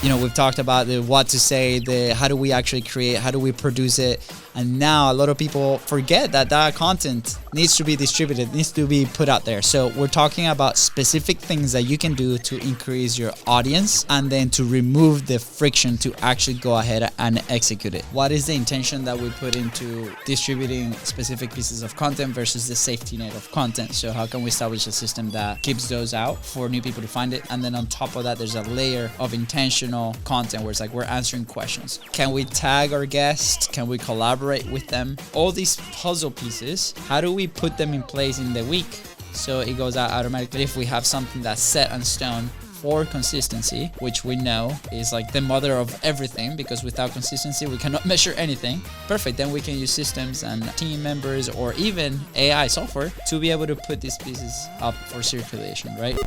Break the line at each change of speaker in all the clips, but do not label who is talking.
We've talked about the what to say, the how do we actually create, how do we produce it. And now a lot of people forget that content needs to be distributed, needs to be put out there. So we're talking about specific things that you can do to increase your audience and then to remove the friction to actually go ahead and execute it. What is the intention that we put into distributing specific pieces of content versus the safety net of content? So how can we establish a system that keeps those out for new people to find it? And then on top of that, there's a layer of intentional content where it's like we're answering questions. Can we tag our guests? Can we collaborate with them? All these puzzle pieces, how do we put them in place in the week so it goes out automatically? If we have something that's set in stone for consistency, which we know is like the mother of everything, because without consistency we cannot measure anything. Perfect. Then we can use systems and team members or even AI software to be able to put these pieces up for circulation, right?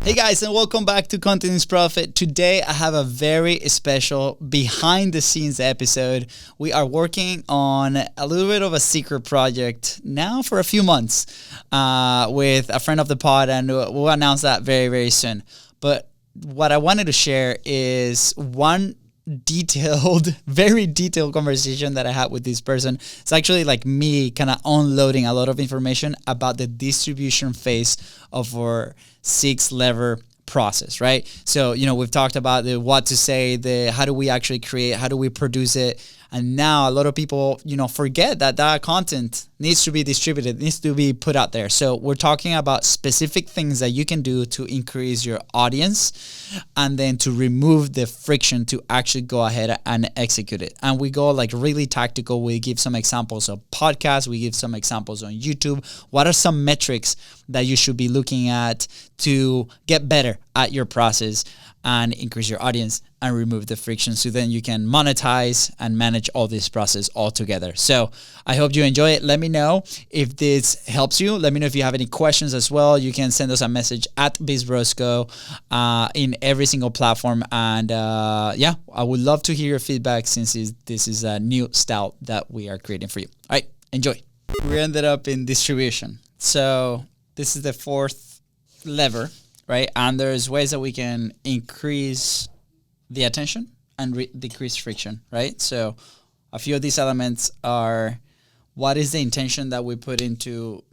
Hey guys, and welcome back to Condense Profit. Today I have a very special behind the scenes episode. We are working on a little bit of a secret project now for a few months with a friend of the pod, and we'll announce that very, very soon. But what I wanted to share is one very detailed conversation that I had with this person. It's actually like me kind of unloading a lot of information about the distribution phase of our 6-lever process, right? So, we've talked about the what to say, the how do we actually create, how do we produce it. And now a lot of people, forget that content needs to be distributed, needs to be put out there. So we're talking about specific things that you can do to increase your audience and then to remove the friction to actually go ahead and execute it. And we go like really tactical. We give some examples of podcasts. We give some examples on YouTube. What are some metrics that you should be looking at to get better at your process and increase your audience and remove the friction so then you can monetize and manage all this process all together. So I hope you enjoy it. Let me know if this helps you. Let me know if you have any questions as well. You can send us a message at BizBrosco in every single platform. And I would love to hear your feedback since this is a new style that we are creating for you. All right, enjoy. We ended up in distribution. So this is the 4th lever, right? And there's ways that we can increase the attention and decrease friction, right? So a few of these elements are what is the intention that we put into,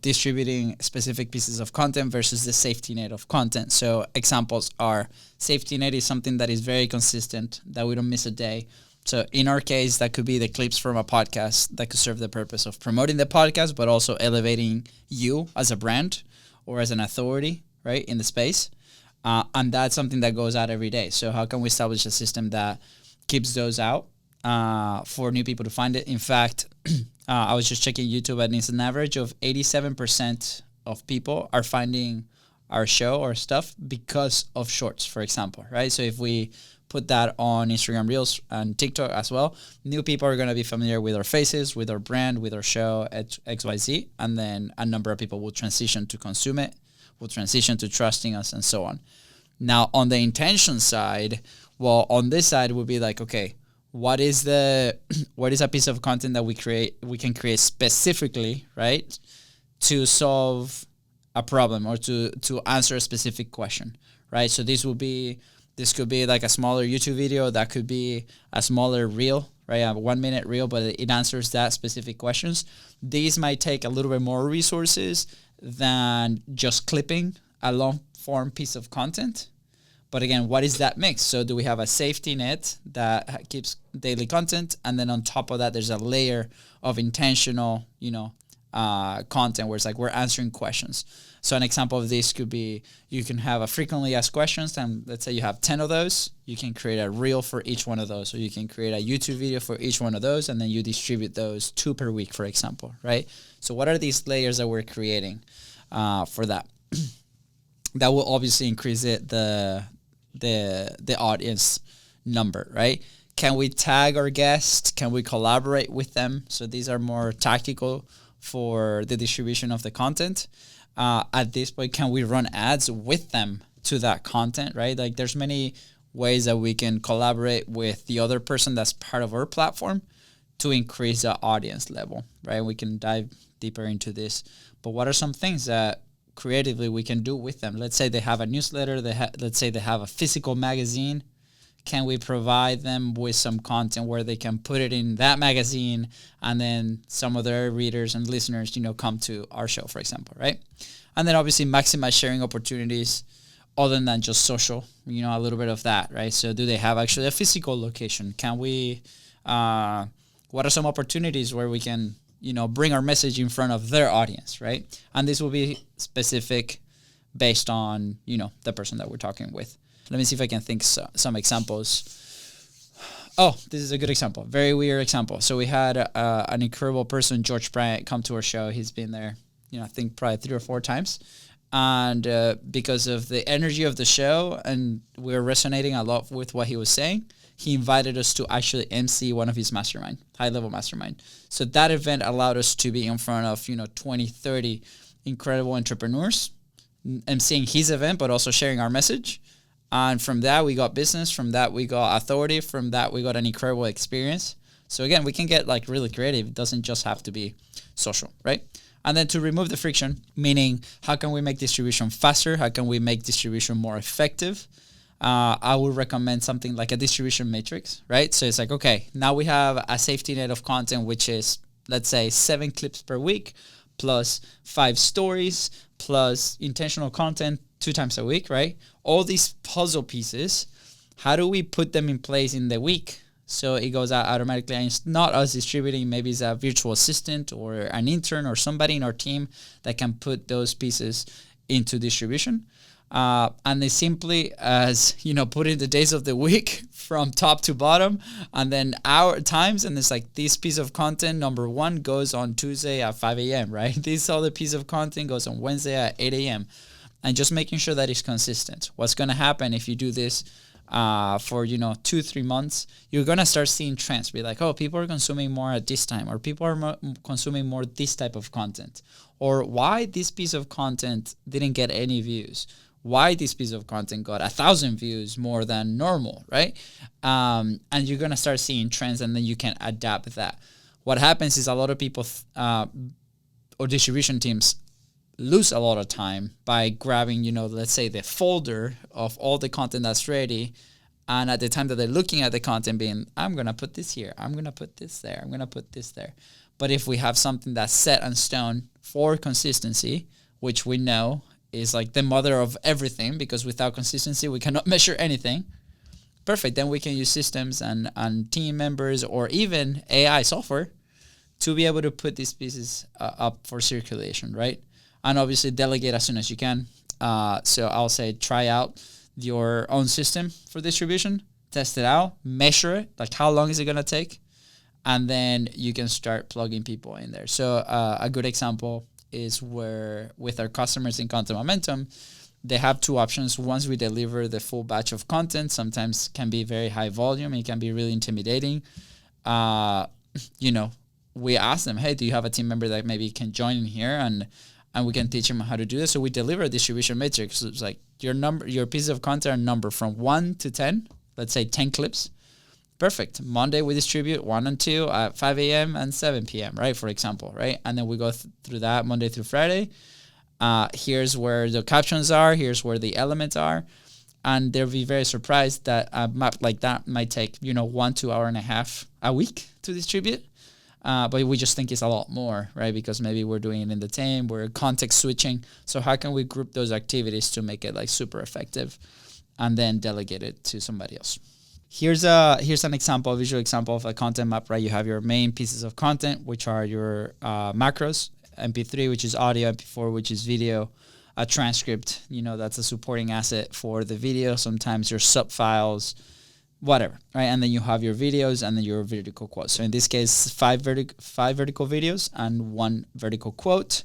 distributing specific pieces of content versus the safety net of content. So examples are safety net is something that is very consistent, that we don't miss a day. So in our case, that could be the clips from a podcast that could serve the purpose of promoting the podcast, but also elevating you as a brand or as an authority, right, in the space. And that's something that goes out every day. So how can we establish a system that keeps those out for new people to find it? In fact, I was just checking YouTube, and it's an average of 87% of people are finding our show or stuff because of shorts, for example, right? So if we put that on Instagram Reels and TikTok as well, new people are going to be familiar with our faces, with our brand, with our show at XYZ, and then a number of people will transition to consume it, will transition to trusting us, and so on. Now, on the intention side, well, on this side would be like, okay, what is a piece of content that we can create specifically, right, to solve a problem or to answer a specific question, right? So this could be like a smaller YouTube video, that could be a smaller reel, right? A 1-minute reel, but it answers that specific questions. These might take a little bit more resources than just clipping a long form piece of content. But again, what is that mix? So do we have a safety net that keeps daily content? And then on top of that, there's a layer of intentional, content where it's like we're answering questions. So an example of this could be you can have a frequently asked questions, and let's say you have 10 of those. You can create a reel for each one of those. So you can create a YouTube video for each one of those, and then you distribute those 2 per week, for example, right? So what are these layers that we're creating for that? That will obviously increase the audience number, right? Can we tag our guests? Can we collaborate with them? So these are more tactical for the distribution of the content. At this point, can we run ads with them to that content, right? Like there's many ways that we can collaborate with the other person that's part of our platform to increase the audience level, right? We can dive deeper into this. But what are some things that creatively we can do with them. Let's say they have a newsletter, let's say they have a physical magazine. Can we provide them with some content where they can put it in that magazine, and then some of their readers and listeners, come to our show, for example, right? And then obviously maximize sharing opportunities other than just social, a little bit of that, right? So do they have actually a physical location? Can we, what are some opportunities where we can, bring our message in front of their audience, right? And this will be specific based on, the person that we're talking with. Let me see if I can think some examples. Oh, this is a good example. Very weird example. So we had an incredible person, George Bryant, come to our show. He's been there, I think probably 3 or 4 times. And because of the energy of the show, and we were resonating a lot with what he was saying, he invited us to actually MC one of his mastermind, high-level mastermind. So that event allowed us to be in front of, 20, 30 incredible entrepreneurs, MCing his event, but also sharing our message. And from that, we got business. From that, we got authority. From that, we got an incredible experience. So again, we can get really creative. It doesn't just have to be social, right? And then to remove the friction, meaning how can we make distribution faster? How can we make distribution more effective? I would recommend something like a distribution matrix, right? So it's like, okay, now we have a safety net of content, which is, let's say, 7 clips per week, plus 5 stories, plus intentional content 2 times a week, right? All these puzzle pieces, how do we put them in place in the week so it goes out automatically? And it's not us distributing. Maybe it's a virtual assistant or an intern or somebody in our team that can put those pieces into distribution. And they simply as, put in the days of the week from top to bottom, and then hour times. And it's like this piece of content, number 1, goes on Tuesday at 5 a.m., right? This other piece of content goes on Wednesday at 8 a.m. And just making sure that it's consistent. What's going to happen if you do this for 2-3 months? You're going to start seeing trends. Be like, oh, people are consuming more at this time, or people are consuming more this type of content, or why this piece of content didn't get any views, why this piece of content got 1,000 views more than normal, right? And you're going to start seeing trends, and then you can adapt that. What happens is a lot of people or distribution teams lose a lot of time by grabbing, let's say the folder of all the content that's ready. And at the time that they're looking at the content being, I'm going to put this here, I'm going to put this there, I'm going to put this there. But if we have something that's set in stone for consistency, which we know is like the mother of everything, because without consistency, we cannot measure anything. Perfect. Then we can use systems and team members or even AI software to be able to put these pieces up for circulation, right? And obviously delegate as soon as you can. So I'll say try out your own system for distribution, test it out, measure it, like how long is it going to take? And then you can start plugging people in there. So a good example is where with our customers in Content Momentum, they have 2 options. Once we deliver the full batch of content, sometimes can be very high volume. It can be really intimidating. We ask them, hey, do you have a team member that maybe can join in here? And we can teach them how to do this. So we deliver a distribution matrix. So it's like your pieces of content are numbered from 1 to 10. Let's say 10 clips. Perfect. Monday we distribute 1 and 2 at 5 a.m. and 7 p.m., right? For example, right? And then we go through that Monday through Friday. Here's where the captions are. Here's where the elements are. And they'll be very surprised that a map like that might take, 1 to 1.5 hours a week to distribute. But we just think it's a lot more, right? Because maybe we're doing it in the team, we're context switching. So how can we group those activities to make it like super effective and then delegate it to somebody else? Here's an example, a visual example of a content map, right? You have your main pieces of content, which are your macros, MP3, which is audio, MP4, which is video, a transcript, that's a supporting asset for the video. Sometimes your sub files, whatever, right? And then you have your videos and then your vertical quotes. So in this case, 5 vertical videos and 1 vertical quote.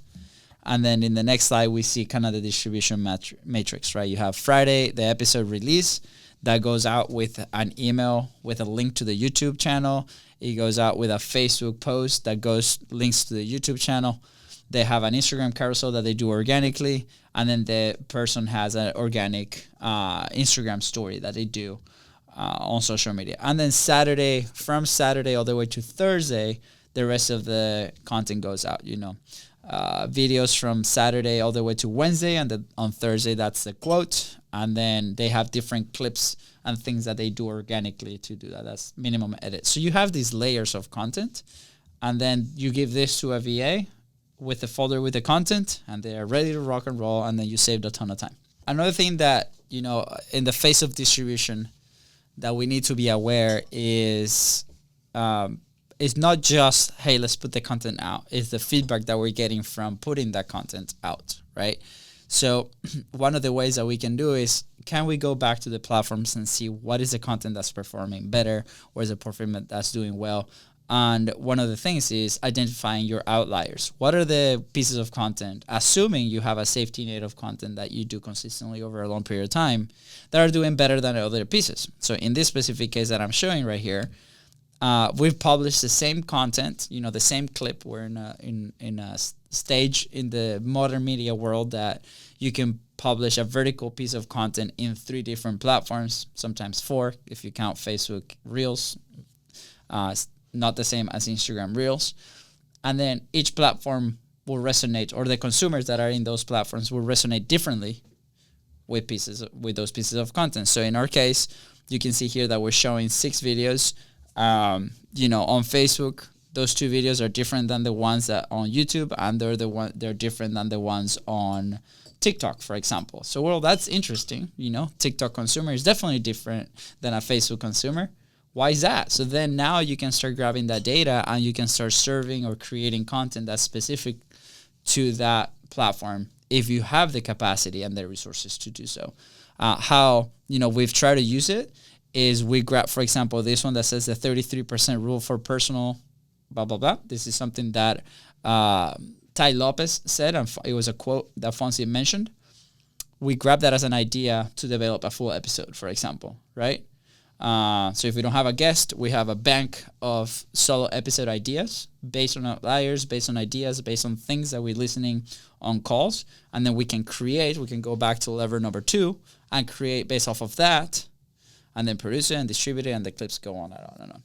And then in the next slide, we see kind of the distribution matrix, right? You have Friday, the episode release that goes out with an email with a link to the YouTube channel. It goes out with a Facebook post that links to the YouTube channel. They have an Instagram carousel that they do organically. And then the person has an organic Instagram story that they do on social media. And then from Saturday all the way to Thursday, the rest of the content goes out, videos from Saturday all the way to Wednesday, and then on Thursday that's the quote, and then they have different clips and things that they do organically to do that. That's minimum edit. So you have these layers of content, and then you give this to a VA with a folder with the content, and they are ready to rock and roll, and then you saved a ton of time. Another thing that, in the face of distribution that we need to be aware is it's not just, hey, let's put the content out. It's the feedback that we're getting from putting that content out, right? So one of the ways that we can do is, can we go back to the platforms and see what is the content that's performing better, or is the performance that's doing well? And one of the things is identifying your outliers. What are the pieces of content, assuming you have a safety net of content that you do consistently over a long period of time, that are doing better than other pieces? So in this specific case that I'm showing right here, we've published the same content, the same clip. We're in a stage in the modern media world that you can publish a vertical piece of content in 3 different platforms, sometimes 4 if you count Facebook Reels. Not the same as Instagram Reels. And then each platform will resonate, or the consumers that are in those platforms will resonate differently with those pieces of content. So in our case, you can see here that we're showing 6 videos. On Facebook, those 2 videos are different than the ones that on YouTube, and they're different than the ones on TikTok, for example. So, well, that's interesting. TikTok consumer is definitely different than a Facebook consumer. Why is that? So then now you can start grabbing that data, and you can start serving or creating content that's specific to that platform if you have the capacity and the resources to do so. How we've tried to use it is we grab, for example, this one that says the 33% rule for personal blah, blah, blah. This is something that Ty Lopez said, and it was a quote that Fonzie mentioned. We grab that as an idea to develop a full episode, for example, right? So if we don't have a guest, we have a bank of solo episode ideas based on outliers, based on ideas, based on things that we're listening on calls. And then we can go back to lever number 2 and create based off of that, and then produce it and distribute it, and the clips go on and on and on.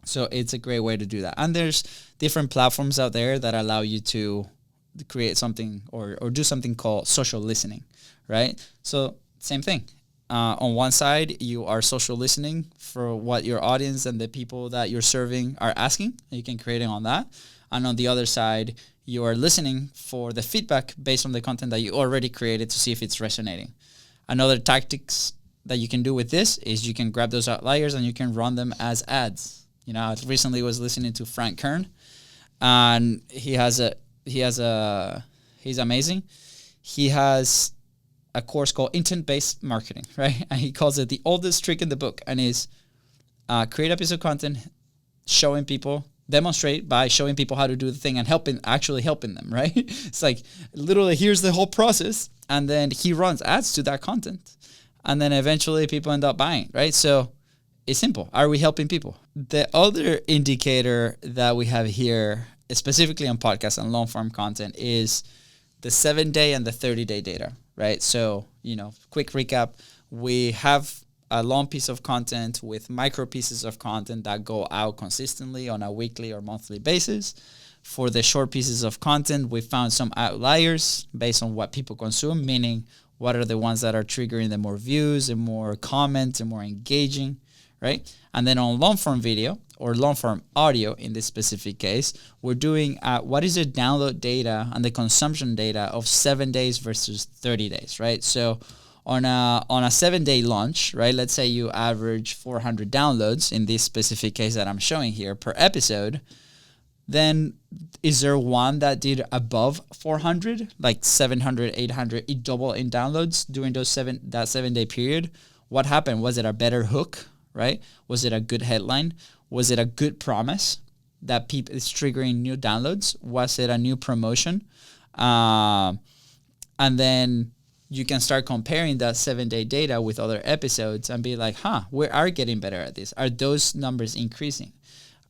So it's a great way to do that. And there's different platforms out there that allow you to create something or do something called social listening, right? So same thing. On one side, you are social listening for what your audience and the people that you're serving are asking. You can create it on that. And on the other side, you are listening for the feedback based on the content that you already created to see if it's resonating. Another tactics that you can do with this is you can grab those outliers and you can run them as ads. I recently was listening to Frank Kern, and he's amazing. He has a course called intent-based marketing, right? And he calls it the oldest trick in the book, and is create a piece of content, demonstrate by showing people how to do the thing and actually helping them, right? It's like literally here's the whole process, and then he runs ads to that content, and then eventually people end up buying, right? So it's simple. Are we helping people? The other indicator that we have here, specifically on podcasts and long-form content, is the 7-day and the 30-day data, right? So, quick recap. We have a long piece of content with micro pieces of content that go out consistently on a weekly or monthly basis. For the short pieces of content, we found some outliers based on what people consume, meaning what are the ones that are triggering the more views and more comments and more engaging, right? And then on long-form video or long-form audio in this specific case, we're doing what is the download data and the consumption data of 7 days versus 30 days, right? So on a 7-day launch, right, let's say you average 400 downloads in this specific case that I'm showing here per episode, then is there one that did above 400, like 700, 800, it doubled in downloads during that 7-day period? What happened? Was it a better hook, right? Was it a good headline? Was it a good promise that people is triggering new downloads? Was it a new promotion? And then you can start comparing that 7-day data with other episodes and be like, we are getting better at this. Are those numbers increasing?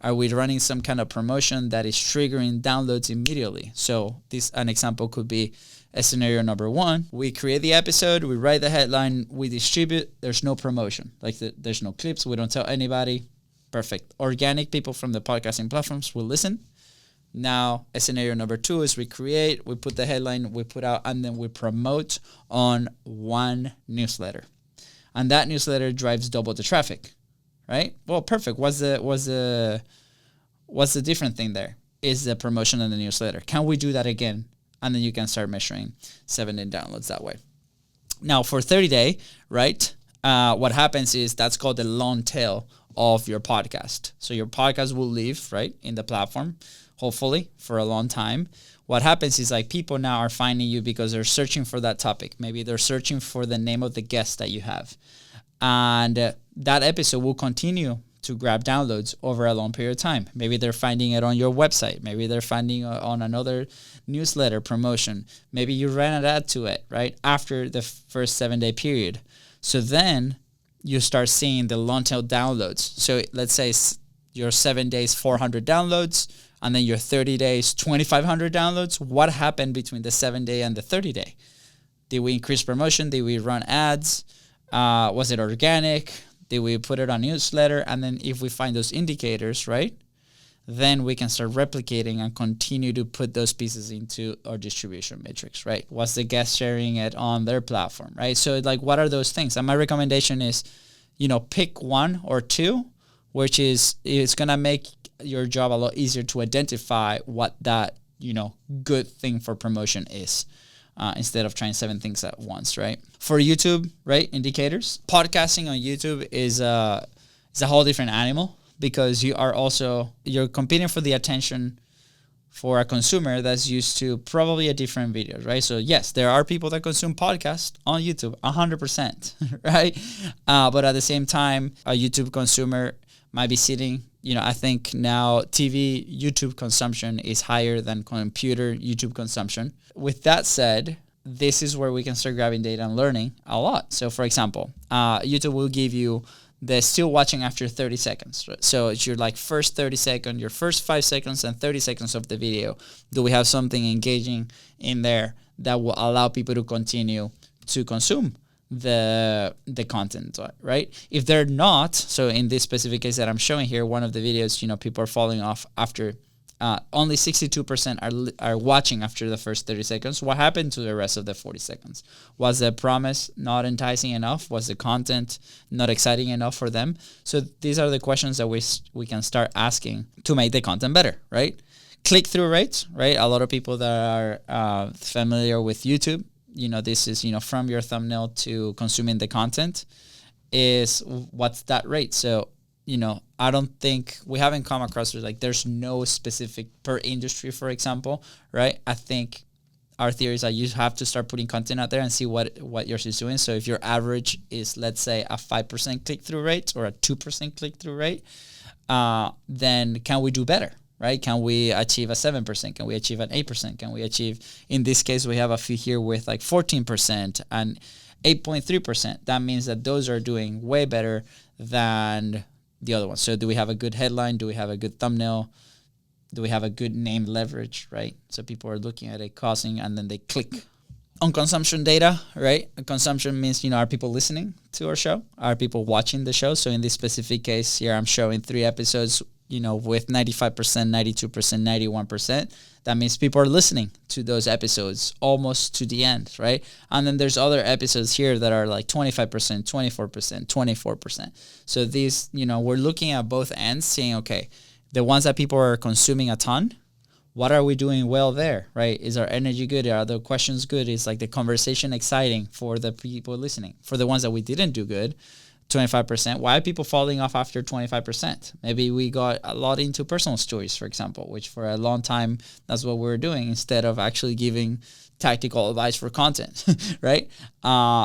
Are we running some kind of promotion that is triggering downloads immediately? So an example could be a scenario number 1. We create the episode, we write the headline, we distribute. There's no promotion. There's no clips. We don't tell anybody. Perfect. Organic people from the podcasting platforms will listen. Now, scenario number 2 is we create, we put the headline, we put out, and then we promote on one newsletter. And that newsletter drives double the traffic, right? Well, perfect. What's the different thing there? Is the promotion in the newsletter. Can we do that again? And then you can start measuring 7-day downloads that way. Now, for 30-day, right, what happens is that's called the long tail of your podcast. So your podcast will live, right, in the platform, hopefully, for a long time. What happens is like people now are finding you because they're searching for that topic. Maybe they're searching for the name of the guest that you have. And that episode will continue to grab downloads over a long period of time. Maybe they're finding it on your website. Maybe they're finding on another newsletter promotion. Maybe you ran an ad to it, right, after the first 7-day period. So then you start seeing the long tail downloads. So let's say your 7 days, 400 downloads, and then your 30 days, 2,500 downloads. What happened between the 7-day and the 30-day? Did we increase promotion? Did we run ads? Was it organic? Did we put it on newsletter? And then if we find those indicators, right, then we can start replicating and continue to put those pieces into our distribution matrix, right? Was the guest sharing it on their platform, right? So like, what are those things? And my recommendation is, pick 1 or 2, which is, it's going to make your job a lot easier to identify what that, good thing for promotion is. Instead of trying 7 things at once, right? For YouTube, right, indicators, podcasting on YouTube is a whole different animal because you're competing for the attention for a consumer that's used to probably a different video, right? So yes, there are people that consume podcasts on YouTube, 100%, right? But at the same time, a YouTube consumer might be sitting, I think now TV YouTube consumption is higher than computer YouTube consumption. With that said, this is where we can start grabbing data and learning a lot. So for example, YouTube will give you the still watching after 30 seconds. Right? So it's your like first 30 seconds, your first 5 seconds and 30 seconds of the video. Do we have something engaging in there that will allow people to continue to consume the content, right? If they're not, so in this specific case that I'm showing here, one of the videos, people are falling off after only 62% are watching after the first 30 seconds. What happened to the rest of the 40 seconds? Was the promise not enticing enough? Was the content not exciting enough for them? So these are the questions that we can start asking to make the content better, right? Click-through rates, right? A lot of people that are familiar with YouTube, this is, from your thumbnail to consuming the content is what's that rate? So, I don't think we haven't come across there's no specific per industry, for example, right? I think our theory is that you have to start putting content out there and see what yours is doing. So if your average is, let's say, a 5% click-through rate or a 2% click-through rate, then can we do better? Right? Can we achieve a 7%? Can we achieve an 8%? Can we achieve, in this case, we have a few here with 14% and 8.3%. That means that those are doing way better than the other ones. So do we have a good headline? Do we have a good thumbnail? Do we have a good name leverage, right? So people are looking at it, causing, and then they click. On consumption data, right? Consumption means, are people listening to our show? Are people watching the show? So in this specific case here, I'm showing 3 episodes, with 95%, 92%, 91%. That means people are listening to those episodes almost to the end, right? And then there's other episodes here that are 25%, 24%, 24%. So these, we're looking at both ends saying, okay, the ones that people are consuming a ton, what are we doing well there, right? Is our energy good? Are the questions good? Is the conversation exciting for the people listening? For the ones that we didn't do good, 25%. Why are people falling off after 25%? Maybe we got a lot into personal stories, for example, which for a long time, that's what we were doing instead of actually giving tactical advice for content, right?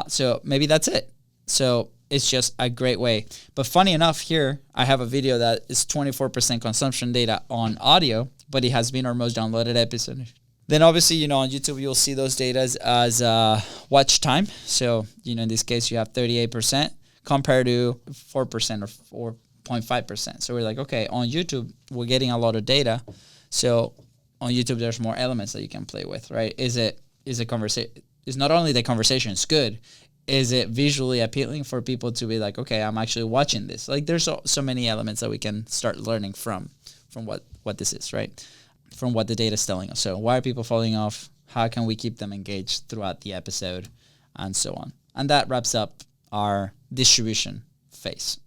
So maybe that's it. So it's just a great way. But funny enough, here, I have a video that is 24% consumption data on audio, but it has been our most downloaded episode. Then obviously, on YouTube, you'll see those data as watch time. So, in this case, you have 38%. Compared to 4% or 4.5%. So we're okay, on YouTube, we're getting a lot of data. So on YouTube, there's more elements that you can play with, right? Is not only the conversation is good, is it visually appealing for people to be okay, I'm actually watching this. There's so many elements that we can start learning from what this is, right? from what the data is telling us. So why are people falling off? How can we keep them engaged throughout the episode, and so on. And that wraps up our distribution phase.